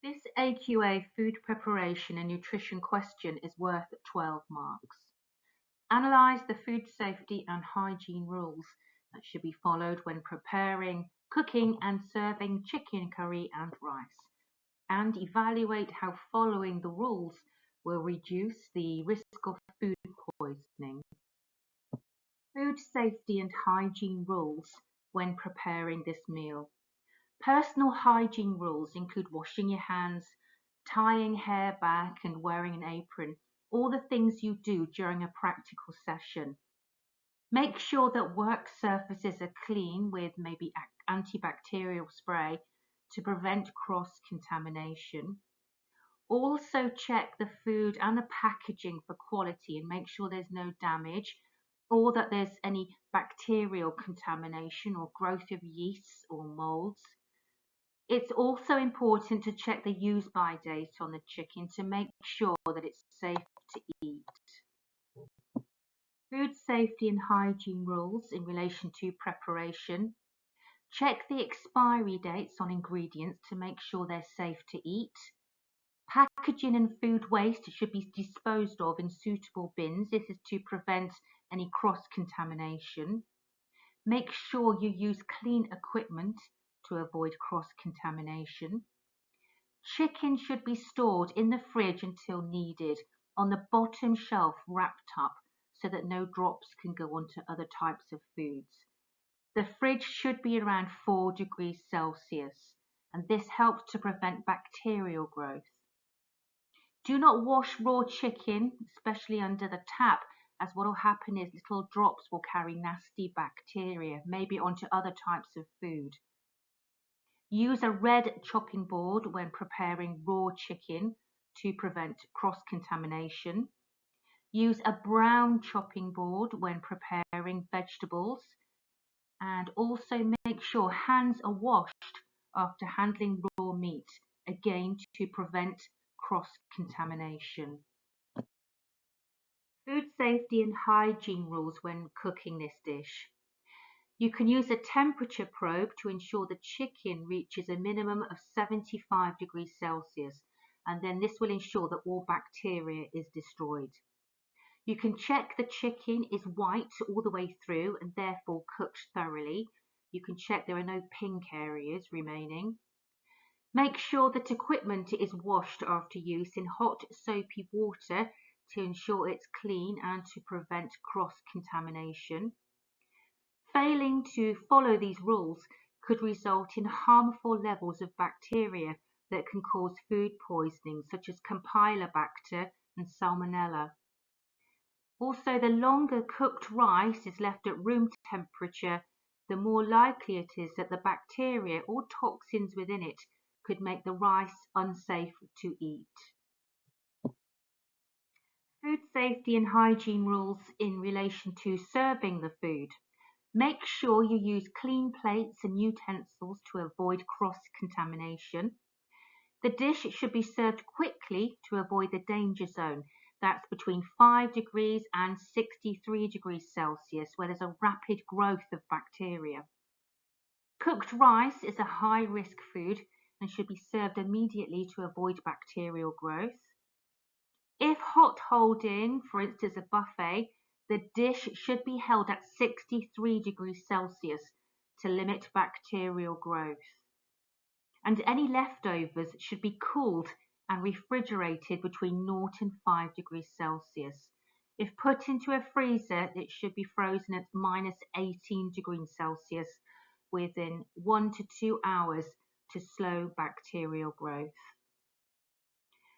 This AQA food preparation and nutrition question is worth 12 marks. Analyse the food safety and hygiene rules that should be followed when preparing, cooking and serving chicken curry and rice, and evaluate how following the rules will reduce the risk of food poisoning. Food safety and hygiene rules when preparing this meal. Personal hygiene rules include washing your hands, tying hair back and wearing an apron, all the things you do during a practical session. Make sure that work surfaces are clean with maybe antibacterial spray to prevent cross-contamination. Also check the food and the packaging for quality and make sure there's no damage or that there's any bacterial contamination or growth of yeasts or molds. It's also important to check the use-by date on the chicken to make sure that it's safe to eat. Food safety and hygiene rules in relation to preparation. Check the expiry dates on ingredients to make sure they're safe to eat. Packaging and food waste should be disposed of in suitable bins. This is to prevent any cross-contamination. Make sure you use clean equipment to avoid cross-contamination. Chicken should be stored in the fridge until needed, on the bottom shelf wrapped up so that no drops can go onto other types of foods. The fridge should be around 4 degrees Celsius, and this helps to prevent bacterial growth. Do not wash raw chicken, especially under the tap, as what will happen is little drops will carry nasty bacteria, maybe onto other types of food. Use a red chopping board when preparing raw chicken to prevent cross-contamination. Use a brown chopping board when preparing vegetables. And also make sure hands are washed after handling raw meat, again to prevent cross-contamination. Food safety and hygiene rules when cooking this dish. You can use a temperature probe to ensure the chicken reaches a minimum of 75 degrees Celsius, and then this will ensure that all bacteria is destroyed. You can check the chicken is white all the way through and therefore cooked thoroughly. You can check there are no pink areas remaining. Make sure that equipment is washed after use in hot soapy water to ensure it's clean and to prevent cross-contamination. Failing to follow these rules could result in harmful levels of bacteria that can cause food poisoning, such as Campylobacter and Salmonella. Also, the longer cooked rice is left at room temperature, the more likely it is that the bacteria or toxins within it could make the rice unsafe to eat. Food safety and hygiene rules in relation to serving the food. Make sure you use clean plates and utensils to avoid cross-contamination. The dish should be served quickly to avoid the danger zone. That's between 5 degrees and 63 degrees Celsius, where there's a rapid growth of bacteria. Cooked rice is a high-risk food and should be served immediately to avoid bacterial growth. If hot holding, for instance a buffet, the dish should be held at 63 degrees Celsius to limit bacterial growth. And any leftovers should be cooled and refrigerated between 0 and 5 degrees Celsius. If put into a freezer, it should be frozen at -18 degrees Celsius within 1 to 2 hours to slow bacterial growth.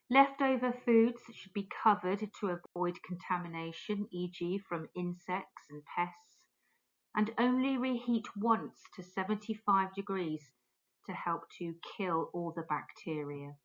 Leftover foods should be covered to avoid contamination, e.g. from insects and pests, and only reheat once to 75 degrees to help to kill all the bacteria.